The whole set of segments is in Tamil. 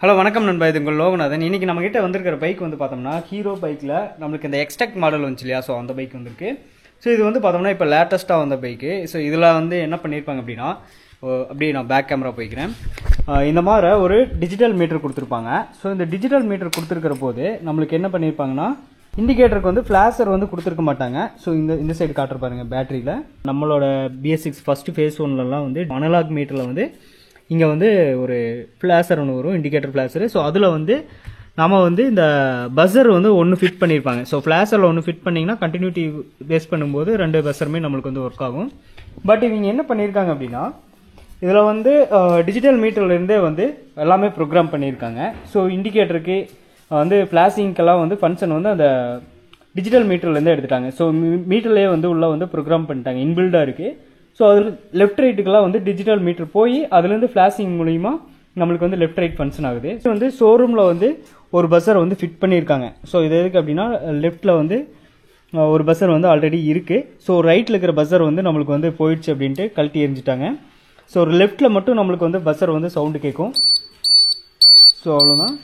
ஹலோ வணக்கம் நண்பா, இது உங்கள் லோகநாதன். இன்றைக்கி நம்மகிட்ட வந்திருக்கிற பைக் வந்து பார்த்தோம்னா ஹீரோ பைக்கில் நம்மளுக்கு இந்த எக்ஸ்டெக் மாடல் வந்துச்சு இல்லையா, ஸோ அந்த பைக் வந்திருக்கு. ஸோ இது வந்து பார்த்தோம்னா இப்போ லேட்டஸ்ட்டாக வந்த பைக்கு. ஸோ இதில் வந்து என்ன பண்ணியிருப்பாங்க அப்படின்னா, அப்படியே நான் பேக் கேமரா போய்க்கிறேன். இந்த மாதிரி ஒரு டிஜிட்டல் மீட்டர் கொடுத்துருப்பாங்க. ஸோ இந்த டிஜிட்டல் மீட்டர் கொடுத்துருக்கிற போது நம்மளுக்கு என்ன பண்ணியிருப்பாங்கன்னா, இண்டிகேட்டருக்கு வந்து ஃப்ளாஷர் வந்து கொடுத்துருக்க மாட்டாங்க. ஸோ இந்த சைடு காட்டுற பாருங்கள், பேட்டரியில் நம்மளோட BS6 ஃபஸ்ட்டு ஃபேஸ் 1லலாம் வந்து அனலாக் மீட்டரில் வந்து இங்கே வந்து ஒரு ஃப்ளாஷர் ஒன்று வரும், இண்டிகேட்டர் ஃப்ளாஷரு. ஸோ அதில் வந்து நம்ம வந்து இந்த பஸ்ஸர் வந்து ஒன்று ஃபிட் பண்ணியிருப்பாங்க. ஸோ ஃப்ளாஷரில் ஒன்று ஃபிட் பண்ணிங்கன்னா கண்டினியூட்டி பேஸ் பண்ணும்போது ரெண்டு பஸ்ஸருமே நம்மளுக்கு வந்து ஒர்க் ஆகும். பட் இவங்க என்ன பண்ணியிருக்காங்க அப்படின்னா, இதில் வந்து டிஜிட்டல் மீட்டர்லேருந்தே வந்து எல்லாமே ப்ரோக்ராம் பண்ணியிருக்காங்க. ஸோ இண்டிகேட்டருக்கு வந்து ஃப்ளாஷிங்க்கெல்லாம் வந்து ஃபங்க்ஷன் வந்து அந்த டிஜிட்டல் மீட்டர்லேருந்தே எடுத்துட்டாங்க. ஸோ மீட்டர்லேயே வந்து உள்ளே வந்து ப்ரோக்ராம் பண்ணிட்டாங்க, இன்பில்டாக இருக்குது. ஸோ அதில் லெஃப்ட் ரைட்டுக்கெல்லாம் வந்து டிஜிட்டல் மீட்டர் போய் அதுலேருந்து ஃப்ளாஷிங் மூலிமா நம்மளுக்கு வந்து லெஃப்ட் ரைட் ஃபங்க்ஷன் ஆகுது. ஸோ வந்து ஷோரூமில் வந்து ஒரு பஸ்ஸர் வந்து ஃபிட் பண்ணியிருக்காங்க. ஸோ இது எதுக்கு அப்படின்னா, லெஃப்ட்டில் வந்து ஒரு பஸ்ஸர் வந்து ஆல்ரெடி இருக்குது. ஸோ ரைட்டில் இருக்கிற பஸ்ஸர் வந்து நம்மளுக்கு வந்து போயிடுச்சு அப்படின்ட்டு கழட்டி எரிஞ்சிட்டாங்க. ஸோ ஒரு லெஃப்ட்டில் மட்டும் நம்மளுக்கு வந்து பஸ்ஸர் வந்து சவுண்டு கேட்கும். ஸோ அவ்வளோதான்.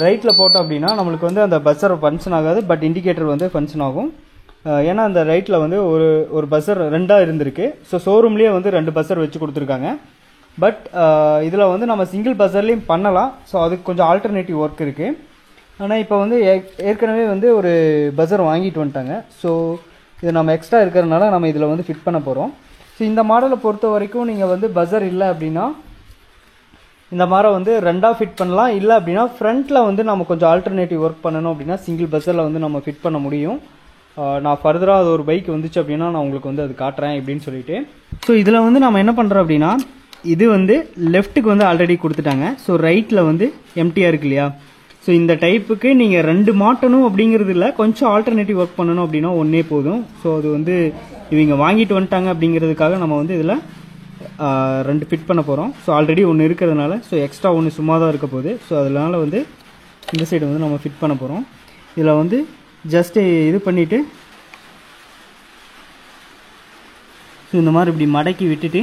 ரைட்டில் போட்டோம் அப்படின்னா நம்மளுக்கு வந்து அந்த பஸ்ஸர் ஃபங்க்ஷன் ஆகாது, பட் இண்டிகேட்டர் வந்து ஃபங்க்ஷன் ஆகும். ஏன்னா அந்த ரைட்டில் வந்து ஒரு பஸ்ஸர் ரெண்டாக இருந்திருக்கு. ஸோ ஷோரூம்லேயே வந்து 2 பஸ்ஸர் வச்சு கொடுத்துருக்காங்க. பட் இதில் வந்து நம்ம சிங்கிள் பஸ்ஸர்லேயும் பண்ணலாம். ஸோ அதுக்கு கொஞ்சம் ஆல்டர்னேட்டிவ் ஒர்க் இருக்குது. ஆனால் இப்போ வந்து ஏற்கனவே வந்து ஒரு பஸ்ஸர் வாங்கிட்டு வந்துட்டாங்க. ஸோ இது நம்ம எக்ஸ்ட்ரா இருக்கிறதுனால நம்ம இதில் வந்து ஃபிட் பண்ண போகிறோம். ஸோ இந்த மாடலை பொறுத்த வரைக்கும் நீங்கள் வந்து பஸ்ஸர் இல்லை அப்படின்னா இந்த மாதிரி வந்து 2ஆக ஃபிட் பண்ணலாம். இல்லை அப்படின்னா ஃப்ரண்ட்டில் வந்து நம்ம கொஞ்சம் ஆல்டர்னேட்டிவ் ஒர்க் பண்ணணும் அப்படின்னா சிங்கிள் பஸ்ஸரில் வந்து நம்ம ஃபிட் பண்ண முடியும். நான் ஃபர்தராக அது ஒரு பைக் வந்துச்சு அப்படின்னா நான் உங்களுக்கு வந்து அது காட்டுறேன் அப்படின்னு சொல்லிட்டு. ஸோ இதில் வந்து நம்ம என்ன பண்ணுறோம் அப்படின்னா, இது வந்து லெஃப்ட்டுக்கு வந்து ஆல்ரெடி கொடுத்துட்டாங்க. ஸோ ரைட்டில் வந்து எம்டிஆர் இருக்கு இல்லையா. ஸோ இந்த டைப்புக்கு நீங்கள் 2 மாட்டணும் அப்படிங்கிறது இல்லை, கொஞ்சம் ஆல்டர்னேட்டிவ் ஒர்க் பண்ணணும் அப்படின்னா ஒன்றே போதும். ஸோ அது வந்து இவங்க வாங்கிட்டு வந்துட்டாங்க அப்படிங்கிறதுக்காக நம்ம வந்து இதில் 2 ஃபிட் பண்ண போகிறோம். ஸோ ஆல்ரெடி ஒன்று இருக்கிறதுனால ஸோ எக்ஸ்ட்ரா ஒன்று சும்மா தான் இருக்க போகுது. ஸோ அதனால வந்து இந்த சைடு வந்து நம்ம ஃபிட் பண்ண போகிறோம். இதில் வந்து ஜஸ்ட்டு இது பண்ணிவிட்டு ஸோ இந்த மாதிரி இப்படி மடக்கி விட்டுட்டு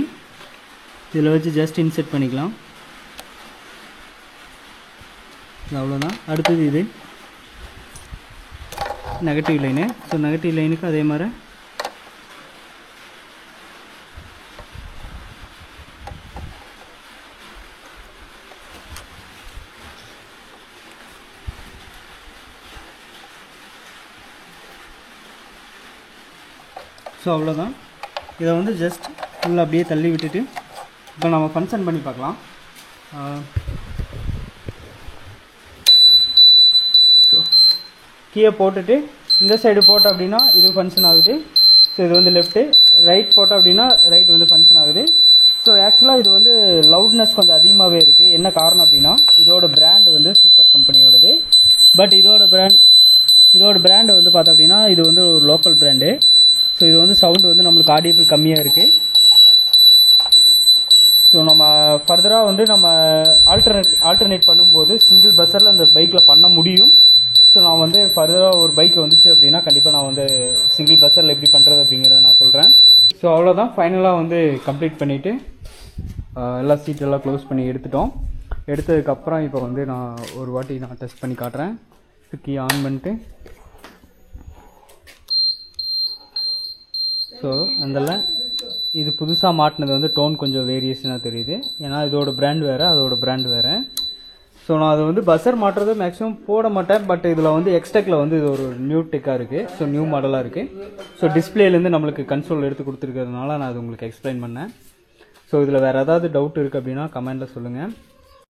இதில் வச்சு ஜஸ்ட் இன்செர்ட் பண்ணிக்கலாம். அவ்வளோதான். அடுத்தது இது நெகட்டிவ் லைனு. ஸோ நெகட்டிவ் லைனுக்கு அதே மாதிரி ஸோ அவ்வளோதான். இதை வந்து ஜஸ்ட் ஃபுல்லாக அப்படியே தள்ளி விட்டுட்டு இப்போ நம்ம ஃபங்க்ஷன் பண்ணி பார்க்கலாம். ஸோ கீழே போட்டுட்டு இந்த சைடு போட்டோம் அப்படின்னா இது ஃபங்க்ஷன் ஆகுது. ஸோ இது வந்து லெஃப்ட்டு, ரைட் போட்டோம் அப்படின்னா ரைட் வந்து ஃபங்க்ஷன் ஆகுது. ஸோ ஆக்சுவலாக இது வந்து லவுட்னஸ் கொஞ்சம் அதிகமாகவே இருக்குது. என்ன காரணம் அப்படின்னா, இதோட பிராண்ட் வந்து சூப்பர் கம்பெனியோடது. பட் இதோட பிராண்டு வந்து பார்த்தோம் அப்படின்னா இது வந்து ஒரு லோக்கல் பிராண்டு. ஸோ இது வந்து சவுண்டு வந்து நம்மளுக்கு ஆடியபிள் கம்மியாக இருக்குது. ஸோ நம்ம ஃபர்தராக வந்து நம்ம ஆல்டர்னேட் பண்ணும்போது சிங்கிள் பஸ்ஸரில் அந்த பைக்கில் பண்ண முடியும். ஸோ நான் வந்து ஃபர்தராக ஒரு பைக் வந்துச்சு அப்படின்னா கண்டிப்பாக நான் வந்து சிங்கிள் பஸ்ஸரில் எப்படி பண்ணுறது அப்படிங்கிறத நான் சொல்கிறேன். ஸோ அவ்வளோதான். ஃபைனலாக வந்து கம்ப்ளீட் பண்ணிவிட்டு எல்லா சீட்டெல்லாம் க்ளோஸ் பண்ணி எடுத்துட்டோம். எடுத்ததுக்கப்புறம் இப்போ வந்து நான் ஒரு வாட்டி நான் டெஸ்ட் பண்ணி காட்டுறேன். கீ ஆன் பண்ணிட்டு ஸோ அதில் இது புதுசாக மாட்டினது வந்து டோன் கொஞ்சம் வேரியேஷனாக தெரியுது. ஏன்னா இதோட பிராண்ட் வேறு, அதோட பிராண்ட் வேறு. ஸோ நான் அது வந்து பஸ்ஸர் மாட்டுறது மேக்ஸிமம் போட மாட்டேன். பட் இதில் வந்து எக்ஸ்டெக்கில் வந்து இது ஒரு நியூ டெக்காக இருக்குது. ஸோ நியூ மாடலாக இருக்குது. ஸோ டிஸ்பிளேலேருந்து நம்மளுக்கு கன்சோல் எடுத்து கொடுத்துருக்கிறதுனால நான் அது உங்களுக்கு எக்ஸ்பிளைன் பண்ணேன். ஸோ இதில் வேறு ஏதாவது டவுட் இருக்குது அப்படின்னா கமெண்ட்டில் சொல்லுங்கள்.